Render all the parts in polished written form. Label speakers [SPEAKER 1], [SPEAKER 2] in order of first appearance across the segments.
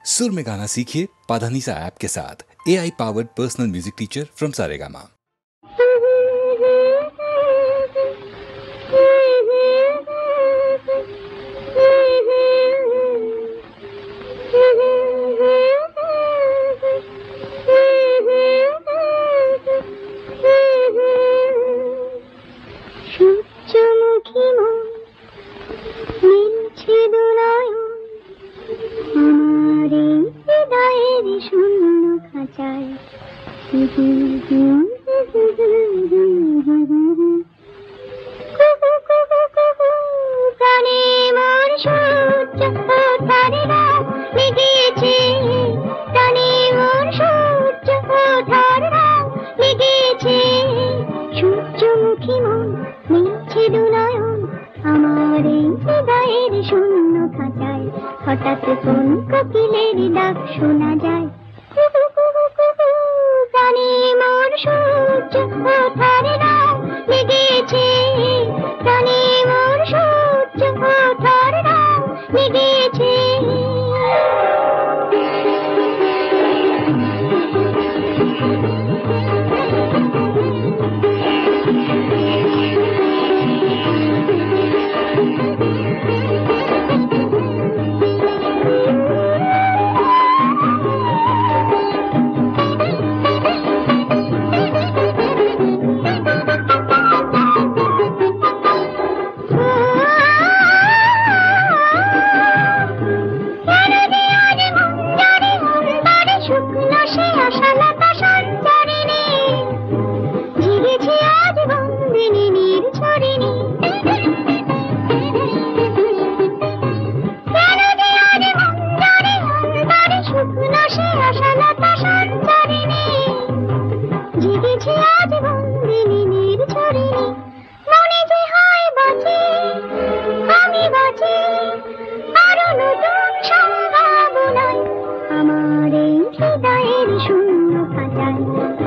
[SPEAKER 1] सुर में गाना सीखिए पाधानीसा ऐप के साथ। AI powered personal music teacher from Saregama.
[SPEAKER 2] হঠাৎ কোন কোকিলের ডাক শোনা যায়, গানে মোর সূর্য ওঠার রাত লেগেছে, গানে মোর সূর্য ওঠার রাত লেগেছে।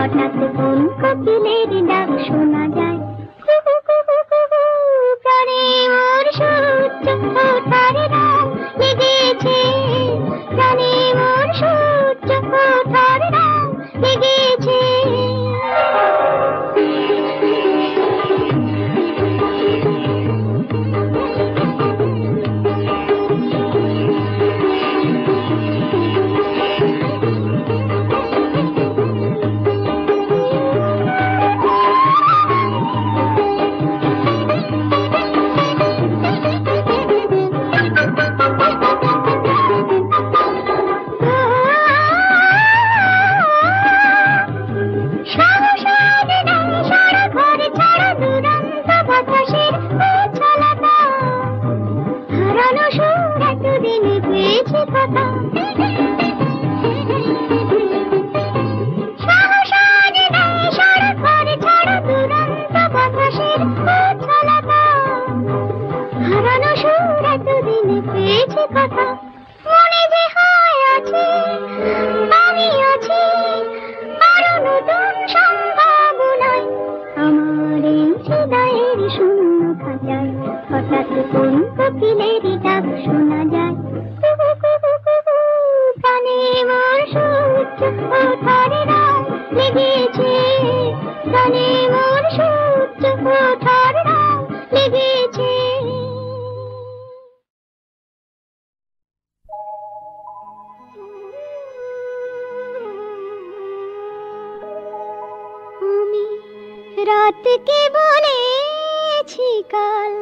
[SPEAKER 2] হঠাৎ কোন কোকিলের ডাক শোনা যায়, গানে মোর সূর্য ওঠার রাত লেগেছে, গানে মোর সূর্য ওঠার রাত লেগেছে। হঠাৎ কোন কোকিলের ডাক শোনা যায়, গানে মোর সূর্য ওঠার রাত লেগেছে, গানে মোর সূর্য ওঠার রাত লেগেছে। আমি রাতকে বলেছি কাল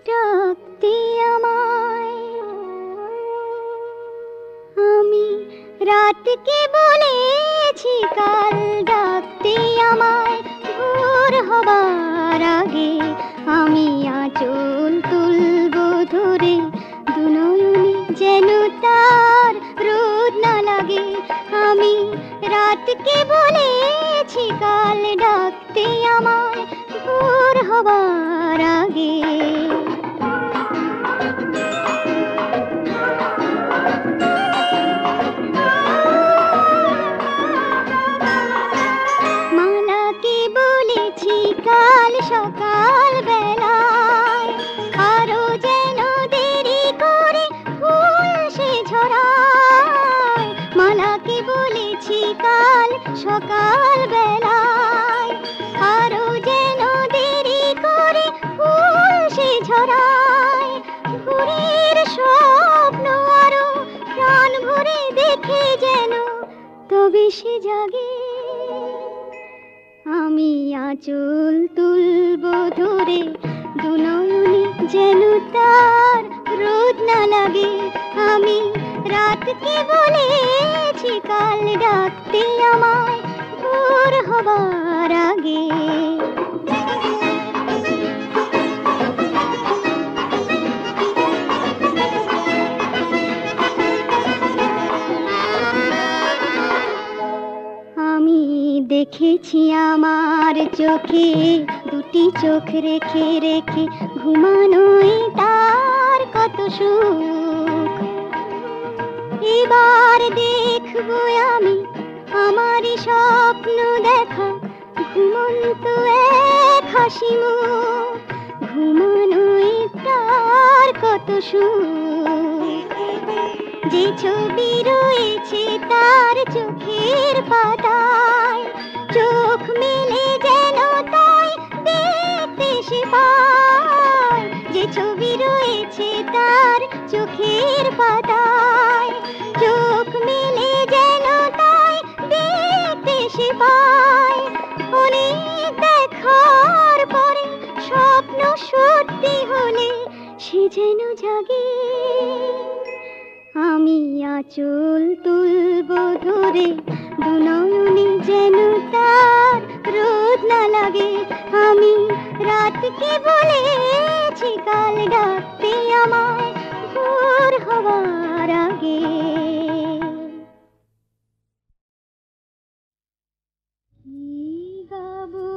[SPEAKER 2] ডাকতে আমায়, আমি রাতকে বলেছি কাল ডাকতে আমায়, ভোর হবার আগে আমি আঁচল তুলব ধরে, দুনয়নে যেন তার রোদ না লাগে। আমি রাতকে বলেছি কাল ডাকতে আমায়, ভোর হবার আগে। মালাকে বলেছি কাল সকাল বেলায়, আরো যেন দেরি করে ফুল সে ঝরায়। কাল সকাল বেলায়, আরো যেন দেরি করে ফুল সে ঝরায়। ভোরের স্বপ্ন আরো প্রাণ ভরে দেখে যেন তবে সে জাগে। আমি আঁচল তুলব ধরে দুনয়নে যেন তার রোদ না লাগে। আমি রাতকে বলেছি কাল ডাকতে আমায় ভোর হবার আগে। আমি দেখেছি আমার চোখে দুটি চোখ রেখে রেখে ঘুমানোই তার কত সুখ। এবার দেখবো আমি আমারই স্বপ্ন দেখা ঘুমন্ত এক হাসি মুখ। ঘুমানোই তার কত সুখ। যে ছবি রয়েছে তার চোখের পাতায়, চোখ মেলে যেন তাই দেখতে সে পায়। যে ছবি রয়েছে তার চোখের পাতায়, চোখ মেলে যেন তাই দেখতে সে পায়। অনেক দেখার পরে স্বপ্ন সত্যি হলে সে যেন জাগে। আমি আঁচল তুলব ধরে দুনয়নে যেন তার রোদ না লাগে। আমি রাতকে বলেছি কাল ডাকতে আমায় ভোর হবার আগে। কি গাবো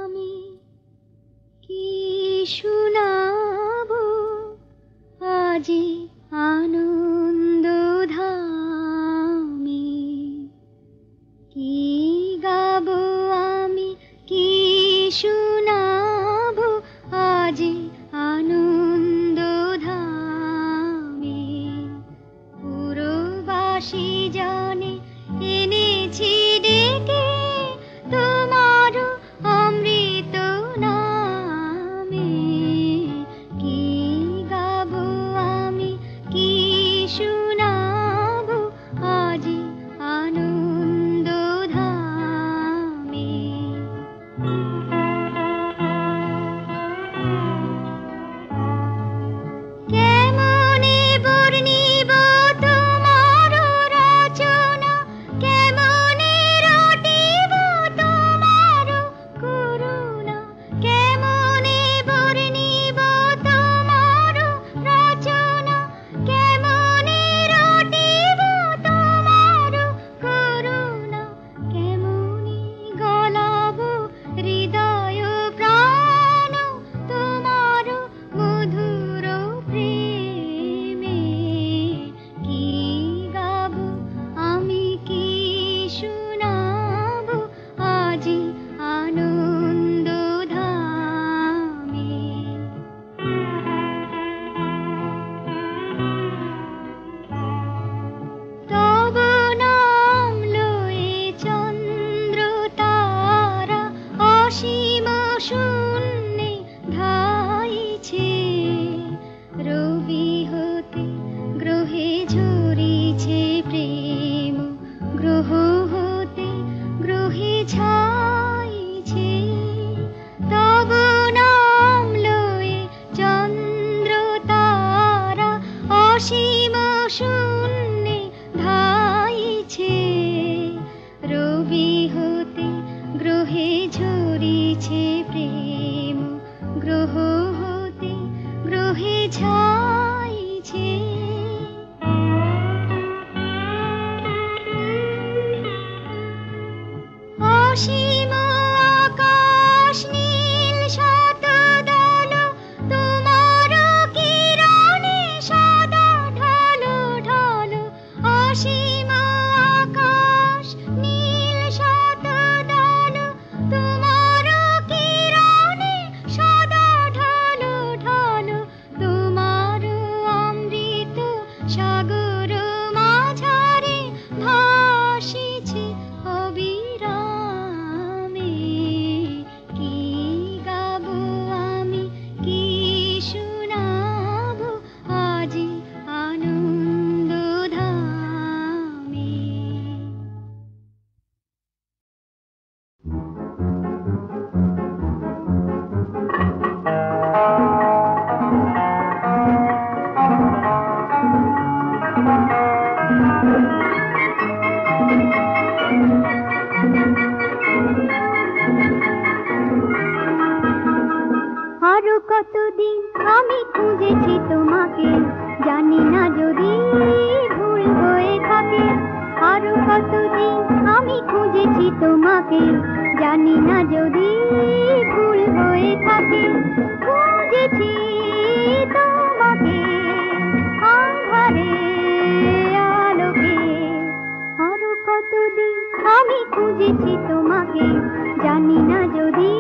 [SPEAKER 2] আমি, কি শোনাবো আজি আনন্দ ধামে। কি গাবো আমি, কি শোনাবো আজি আনন্দ ধামে। পুরবাসী জানে এনেছি ডেকে তোমার অমৃত নামে। কি গাবো আমি, কি শোনাবো আজি আনন্দ ধামে। কেমনে বর্ণিব তোমার রচনা, কেমনে রটিব তোমার করুণা। কেমনে বর্ণিব তোমার রচনা, কেমনে রটিব তোমার করুণা। কেমনে গলাব হৃদয় প্রাণ তোমার মধুর প্রেমে। কি গাবো আমি, কি শোনাবো আজি আনন্দ ধামে। তব নাম লয়ে চন্দ্র তারা অসীম শূন্যে ধাইছে। রবি হতে গ্রহে ঝরিছে প্রেম, গ্রহ হতে গ্রহে ছাইছে। তব নাম লয়ে চন্দ্র তারা অসীম শূন্যে ধাইছে। রবি হতে গ্রহে ঝরিছে প্রেম, গ্রহ হতে গ্রহে ছাইছে। অসীম আকাশ নীল শতদল তোমার কিরণে সদা ঢালো ঢালো। অসীম আকাশ নীল শতদল তোমার কিরণে সদা ঢালো ঢালো। তোমার অমৃত সাগর মাঝারে ভাসিছে খুঁজেছি তোমাকে, জানি না যদি ভুল হয়ে থাকে। আরো কতদিন আমি খুঁজেছি তোমাকে, জানি না যদি ভুল হয়ে থাকে। খুঁজেছি তোমাকে আঁধারে আলোকে, আরো কতদিন আমি খুঁজেছি তোমাকে, জানি না যদি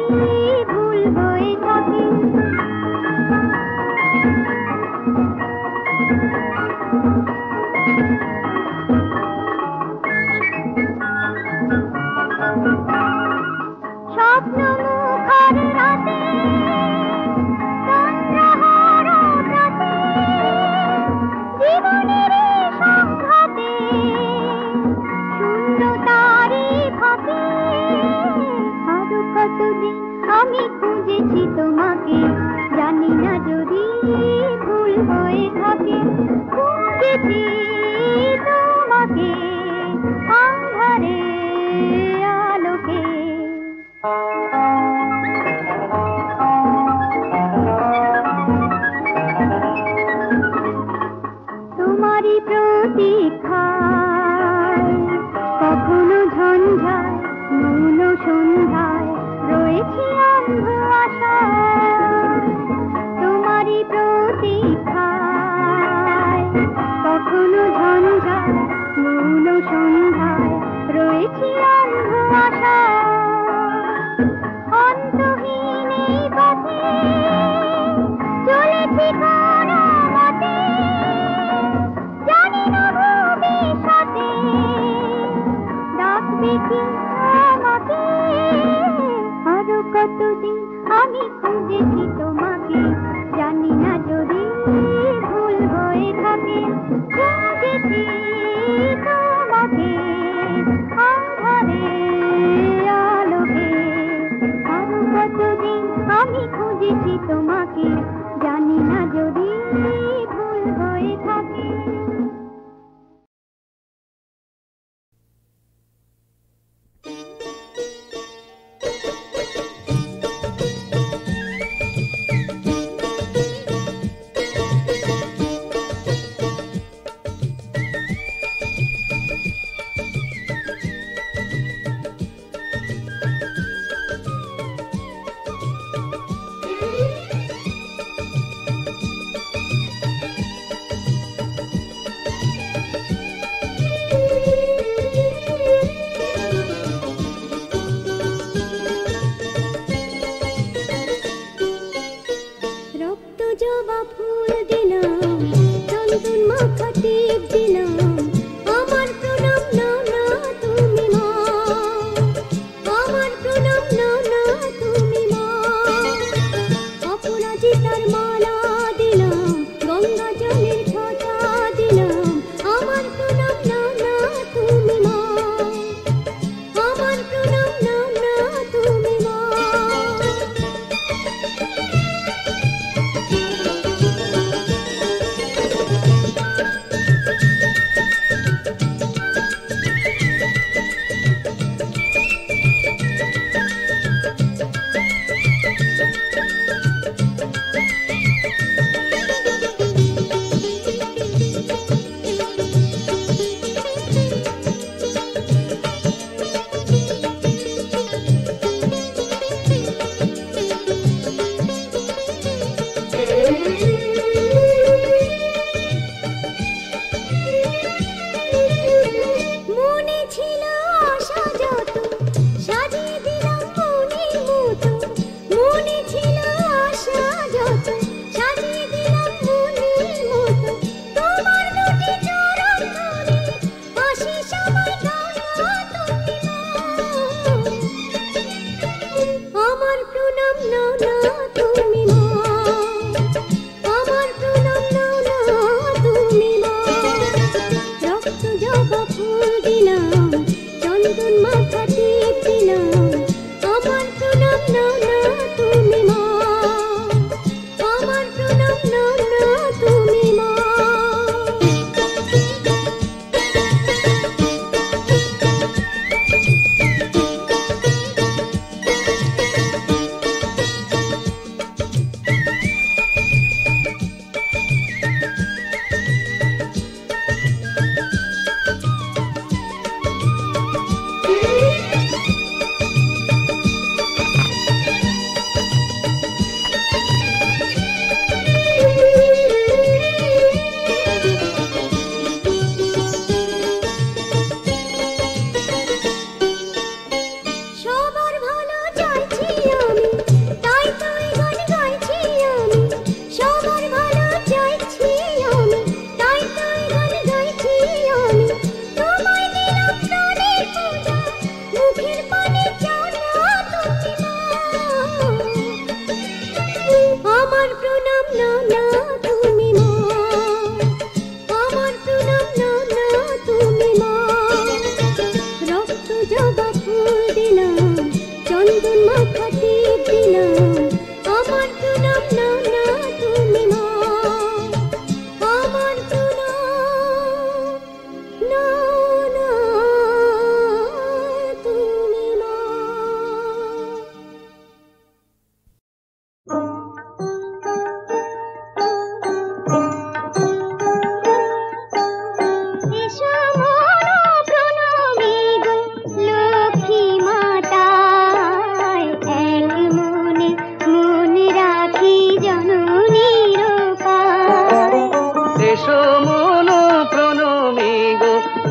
[SPEAKER 2] ভুল হয়ে থাকে। স্বপ্ন মুখর রাতে তন্দ্রা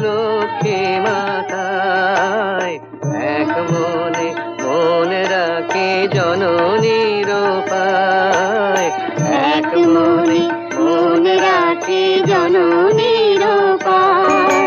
[SPEAKER 3] লক্ষ্মী মাতায় এক মনে মনে রাখে জননীর পায় এক মনে মনে রাখে জননীর পায়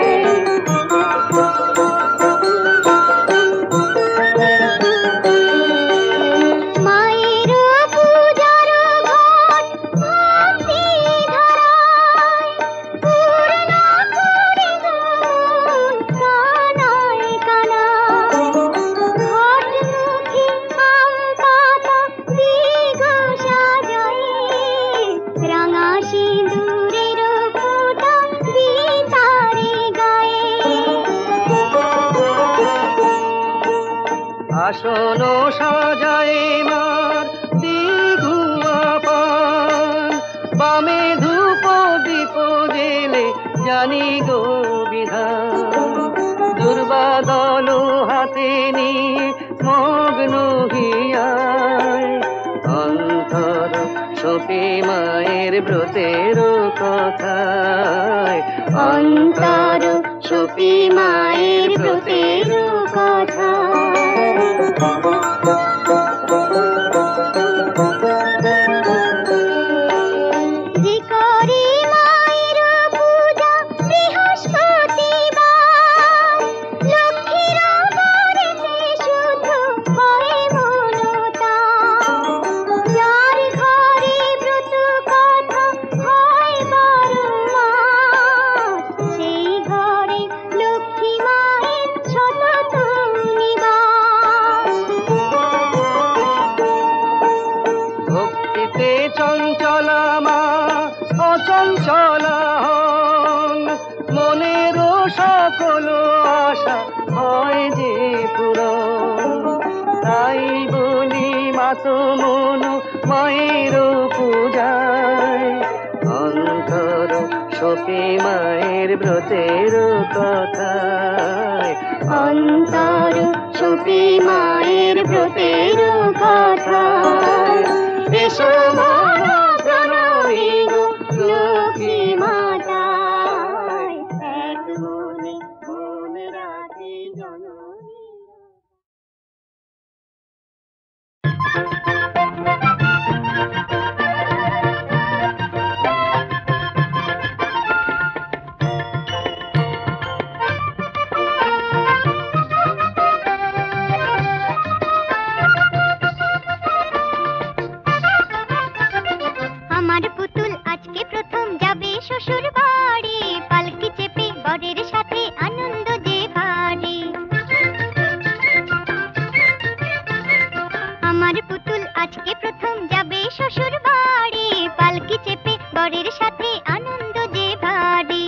[SPEAKER 3] আসন সাজায় মার দিঘুয়া পান বামে ধূপ দীপ জেলে জানি গো বিধান দুর্বাদল হাতে নিয়ে মগ্ন হিয়ায় অন্তর সপে মায়ের ব্রতের কথায় অন্তর সপে মায়ের ব্রতের কথায় চঞ্চলা হন মনের সকল আশা হয় যে পূরণ তাই বলি মাতো মন মায়ের পূজায় অন্তর সপে মায়ের ব্রতের কথায় অন্তর সপে মায়ের ব্রতের কথায় এসো লক্ষ্মী মাতায় এক মনে মনে রাখে জননী শ্বশুর বাড়ি পালকি চেপে বরের সাথে আনন্দ যে ভারী আমার পুতুল আজকে প্রথম যাবে শ্বশুর বাড়ি পালকি চেপে বরের সাথে আনন্দ যে ভারী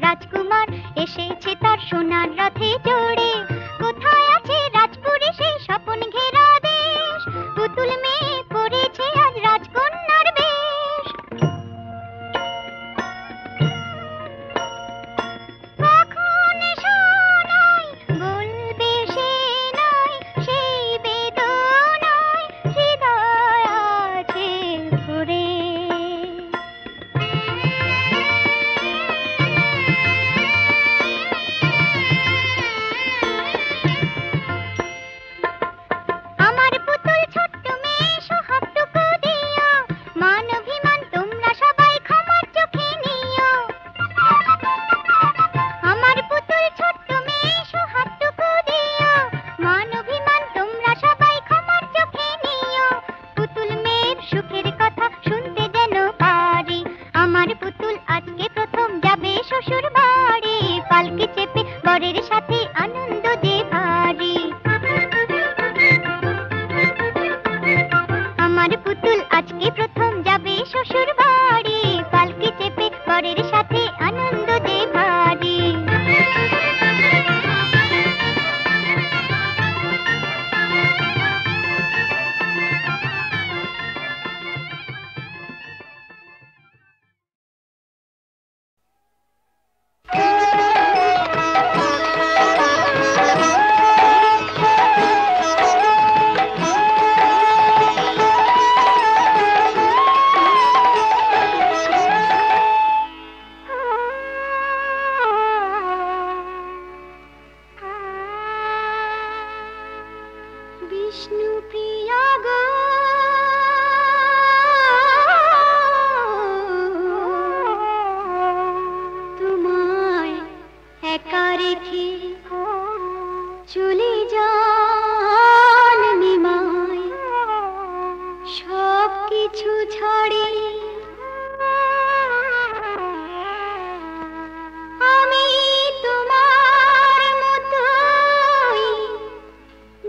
[SPEAKER 3] রাজকুমার এসেছে তার সোনার রথে চড়ে কোথায় আছে রাজপুরে সেই স্বপন ঘেরা দেশ পুতুল মেয়ে পড়েছে আজ রাজকন্যার বেশ কখন শোনাই বলবে সে নয় সেই বেদনায় হৃদয় আছে ভরে বিষ্ণুপ্রিয়া গো তোমায় একা রেখে চলে যান নিমাই সব কিছু ছাড়ে আমি তোমার মতোই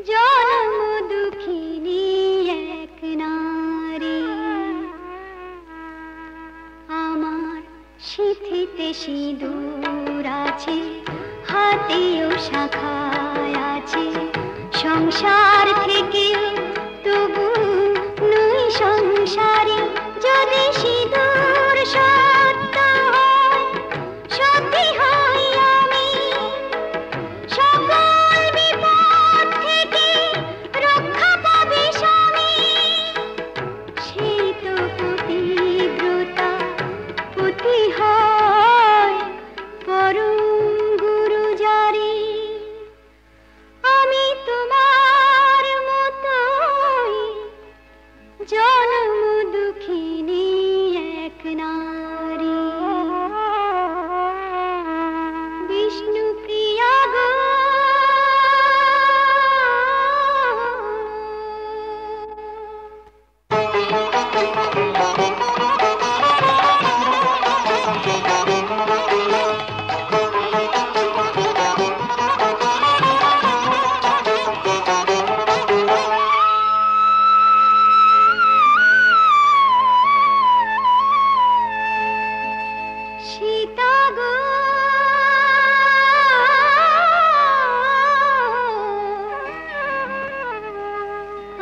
[SPEAKER 3] জন্ম দুঃখিনী এক নারী আমার সিঁথিতে সিঁদুর আছে হাতেও শাখায় আছে সংসার থেকে তবু নই সংসারে যদি সিঁদুর সত্য হয় সত্যি হই আমি সকল বিপদ থেকে রক্ষা পাবে স্বামী সেই তো পতিব্রতা পতি হয় পরম গুরু যারে আমি তোমার মতোই জন্ম দুঃখিনী এক নারী বিষ্ণুপ্রিয়া গো সীতা গো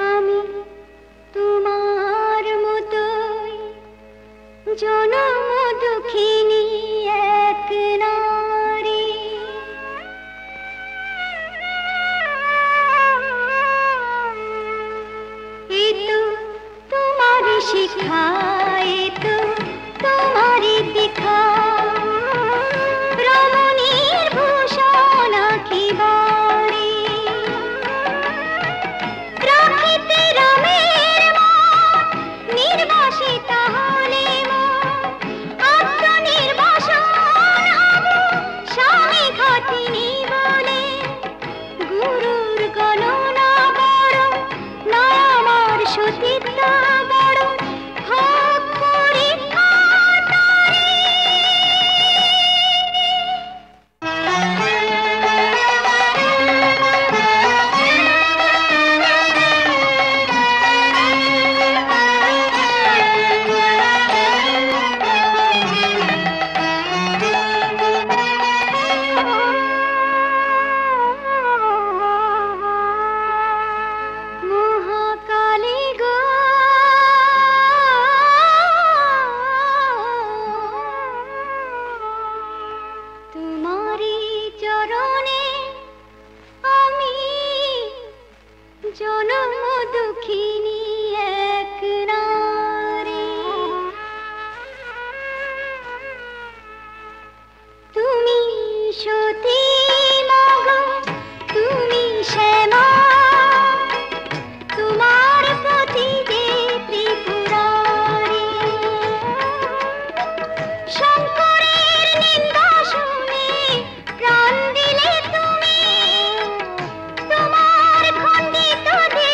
[SPEAKER 3] আমি তোমার মতোই জনম দুঃখিনী এক নারী এ তো তোমারই শিক্ষা এ তো তোমারই দীক্ষা রমণীর ভূষণ আঁকিবারে রাখিতে রামের মন নির্বাসিতা হলে আত্মনির্বাসন হব স্বামী ঘাতিনী বলে গুরুর গণনা বড় না আমার সতীত্ব বড় হোক পরীক্ষা মহাকালী গো তোমারি চরণে আমি জনম দুঃখিনী এক নারী তুমি সতী মগ তুমি শ্যামা তোমার প্রতি যে ত্রিপুরারি শঙ্করের নিন্দা শুনে প্রাণ দিলে তুমি তোমার খণ্ডিত দেহ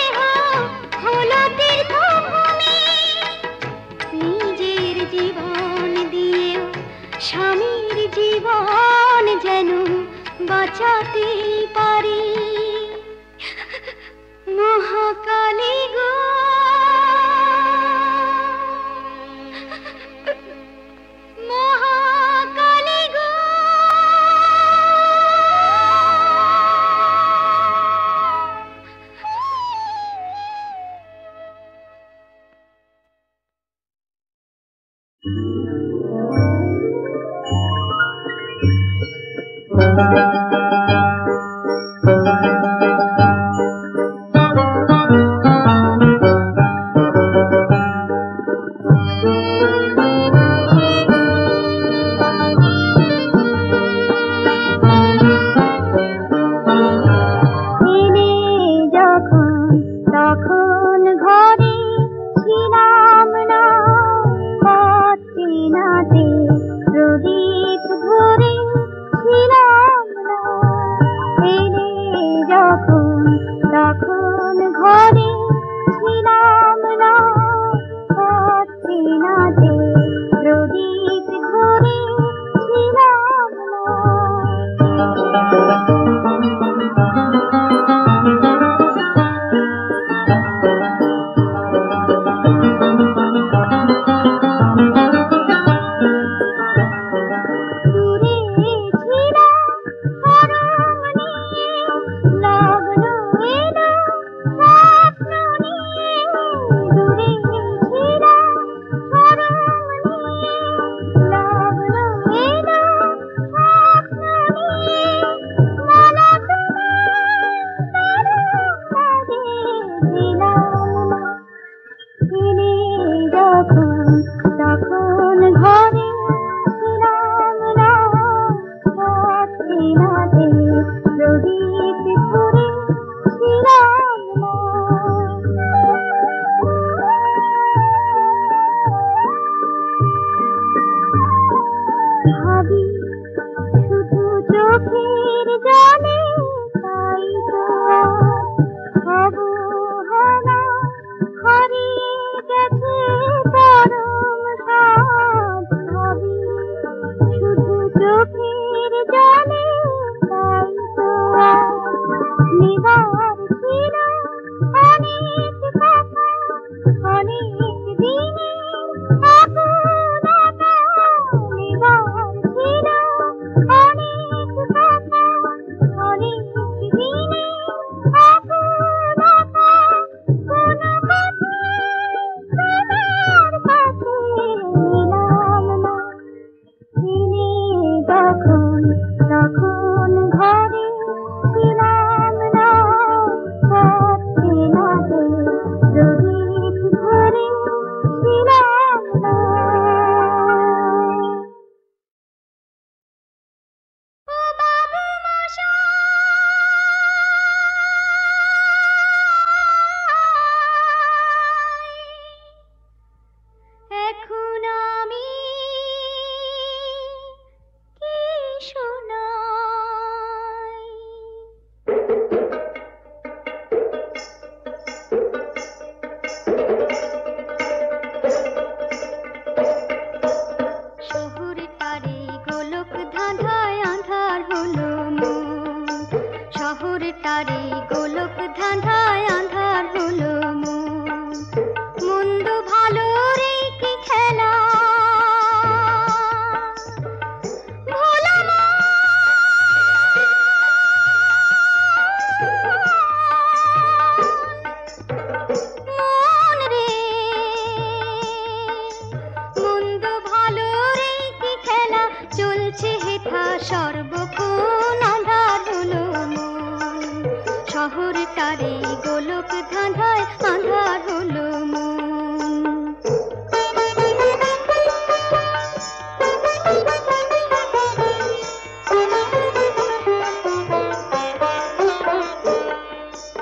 [SPEAKER 3] শহরটারে গোলক ধাঁধায় আঁধার হলো মন।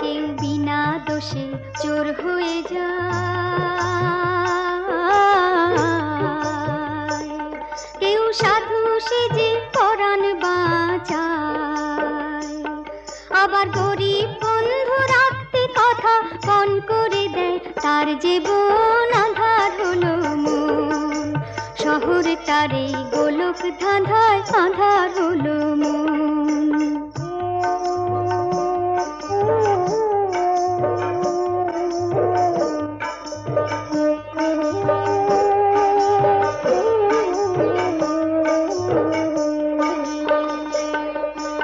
[SPEAKER 3] কেউ বিনা দোষে চোর হয়ে যায়, কেউ সাধু সেজে পরাণ বাঁচায়, আবার গরিব বন্ধু রাখতে কথা পণ করে দেয়, তার জীবন আঁধার হলো মন। শহরটারে গোলক ধাঁধায় আঁধার হলো মন।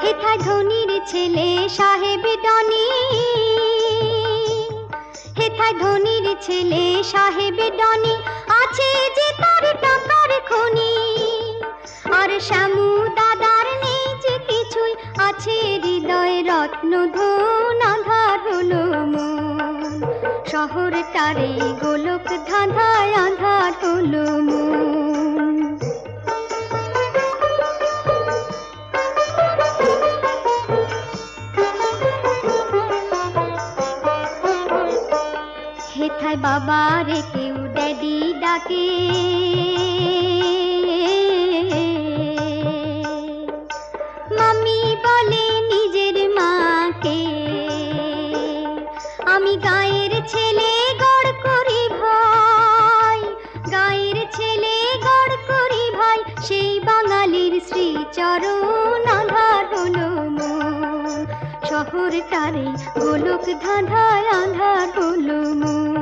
[SPEAKER 3] হেথায় ধনির ছেলে সাহেব ডনি, হেথায় ধনির ছেলে সাহেব ডনি, আছে যে তার টাকার খনি, আর শ্যামু দাদার নেই যে কিছুই, আছে হৃদয় রত্ন ধন আঁধার হলো মন। শহরটারে গোলক ধাঁধায় আঁধার হলো মন। হেথায় বাবারে কেউ ড্যাডি ডাকে, মাম্মি বলে নিজের মাকে, আমি গায়ের ছেলে গড় করি ভাই, গায়ের ছেলে গড় করি ভাই, সেই বাঙালির শ্রীচরণ আঁধার হলো মন। শহরটারে গোলক ধাঁধায় আঁধার হলো মন।